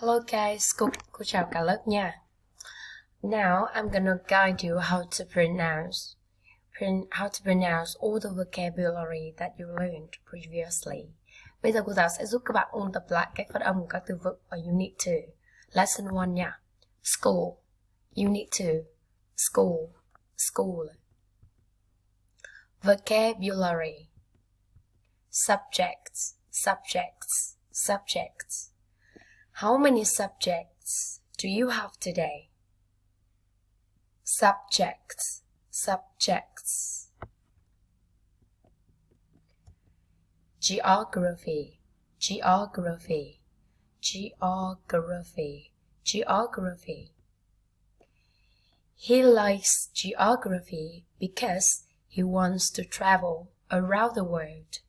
Hello guys, cô chào cả lớp nha. Now I'm gonna guide you how to pronounce all the vocabulary that you learned previously. Bây giờ cô giáo sẽ giúp các bạn ôn tập lại cách phát âm của các từ vựng ở Unit 2. Lesson 1 nha. School. Unit 2. School. Vocabulary. Subjects. How many subjects do you have today? Subjects. Geography. He likes geography because he wants to travel around the world.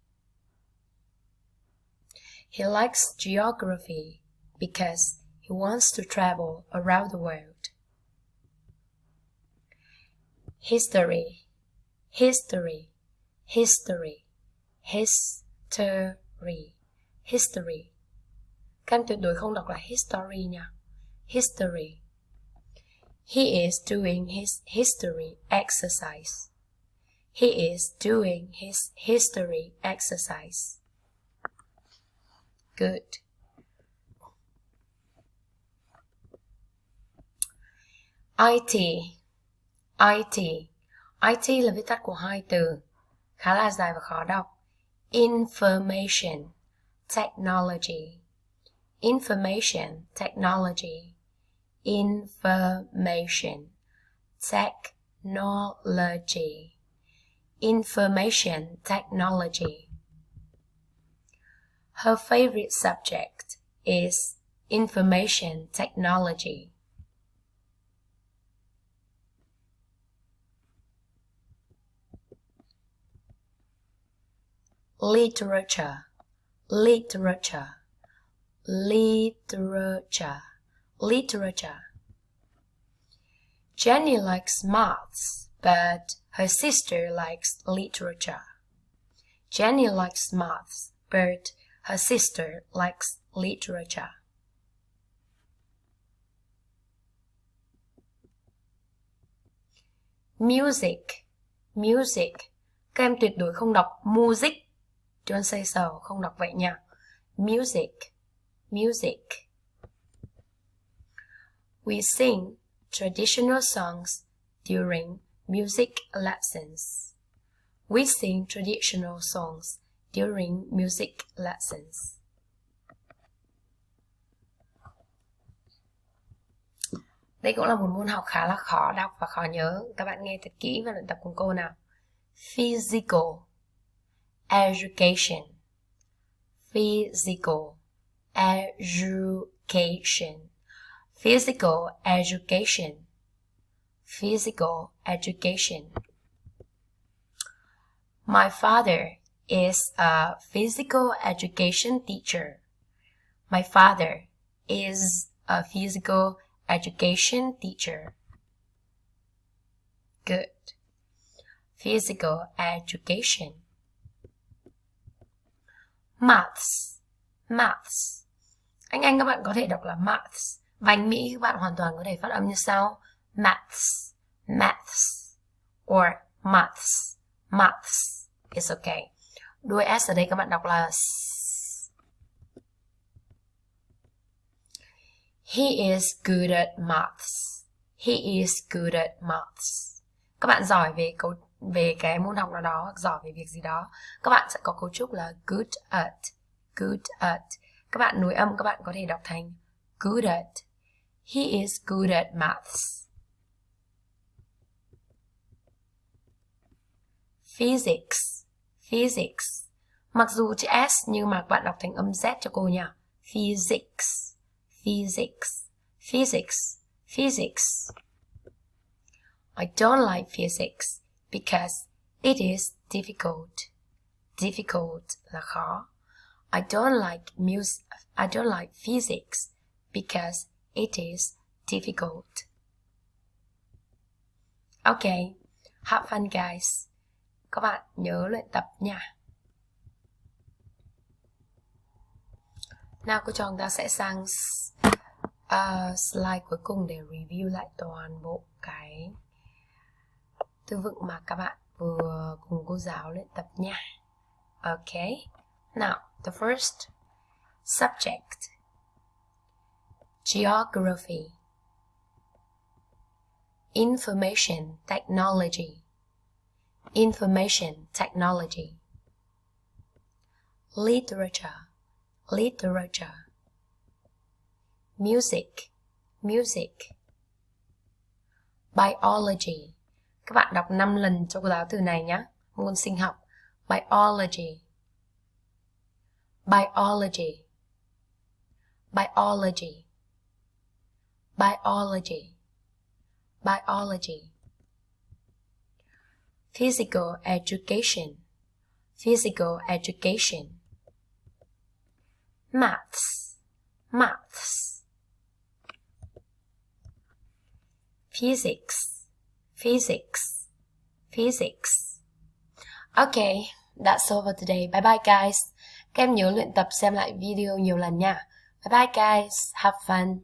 He likes geography because he wants to travel around the world. History. Các em tuyệt đối không đọc là history nha. History. He is doing his history exercise. Good. IT là viết tắt của hai từ khá là dài và khó đọc. Information technology. Information technology. Her favorite subject is information technology. Literature. Jenny likes maths, but her sister likes literature. Jenny likes maths, but her sister likes literature. Music. Các em tuyệt đối không đọc music. Don't say so, không đọc vậy nha. Music. We sing traditional songs during music lessons. Đây cũng là một môn học khá là khó đọc và khó nhớ. Các bạn nghe thật kỹ và luyện tập cùng cô nào. Physical education. My father is a physical education teacher. Good. Physical education. Maths. Anh các bạn có thể đọc là maths. Và anh Mỹ các bạn hoàn toàn có thể phát âm như sau. Maths. Or maths. It's okay. Đuôi S ở đây các bạn đọc là S. He is good at maths. Các bạn giỏi về cái môn học nào đó, giỏi về việc gì đó, các bạn sẽ có cấu trúc là good at. Các bạn nối âm các bạn có thể đọc thành good at. He is good at maths. Physics. Mặc dù chữ S nhưng mà các bạn đọc thành âm Z cho cô nha. Physics. I don't like physics because it is difficult. Difficult là khó. I don't like physics because it is difficult. Okay, have fun guys. Các bạn nhớ luyện tập nha. Nào cô trò chúng ta sẽ sang slide cuối cùng để review lại toàn bộ cái từ vựng mà các bạn vừa cùng cô giáo luyện tập nha. Okay, now the first subject, geography, information technology, information technology, literature, literature, music, music, biology. Các bạn đọc 5 lần cho cô giáo từ này nhé. Môn sinh học. Biology, biology, biology, biology, biology. Physical education, physical education. Maths, maths. Physics, physics, physics. Okay, that's all for today. Bye bye guys. Các em nhớ luyện tập xem lại video nhiều lần nha. Bye bye guys. Have fun.